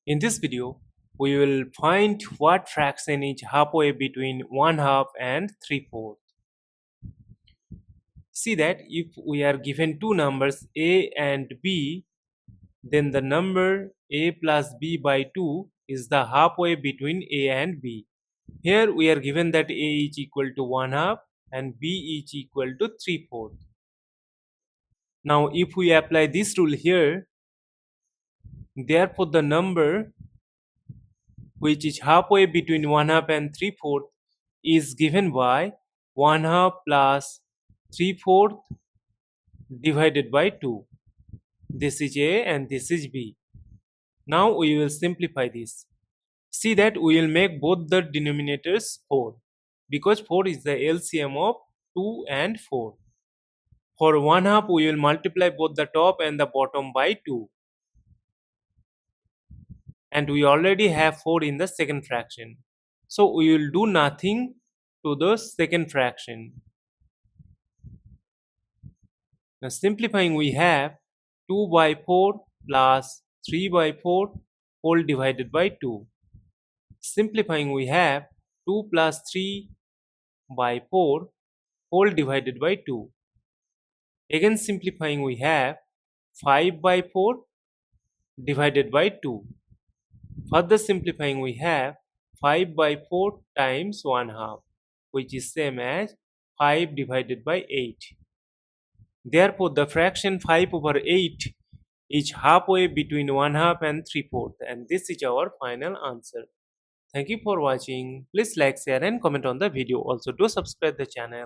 In this video, we will find what fraction is halfway between 1/2 and 3/4. See that if we are given two numbers a and b, then the number a plus b by 2 is the halfway between a and b. Here we are given that a is equal to 1/2 and b is equal to 3/4. Now if we apply this rule here, therefore the number which is halfway between 1/2 and 3/4 is given by 1/2 plus 3/4 divided by 2. This is A and this is B. Now we will simplify this. See that we will make both the denominators 4 because 4 is the LCM of 2 and 4. For 1/2 we will multiply both the top and the bottom by 2. And we already have 4 in the second fraction. So we will do nothing to the second fraction. Now simplifying, we have 2 by 4 plus 3 by 4 whole divided by 2. Simplifying, we have 2 plus 3 by 4 whole divided by 2. Again simplifying, we have 5 by 4 divided by 2. Further simplifying, we have 5 by 4 times 1/2, which is same as 5 divided by 8. Therefore, the fraction 5 over 8 is halfway between 1/2 and 3/4, and this is our final answer. Thank you for watching. Please like, share and comment on the video. Also do subscribe the channel.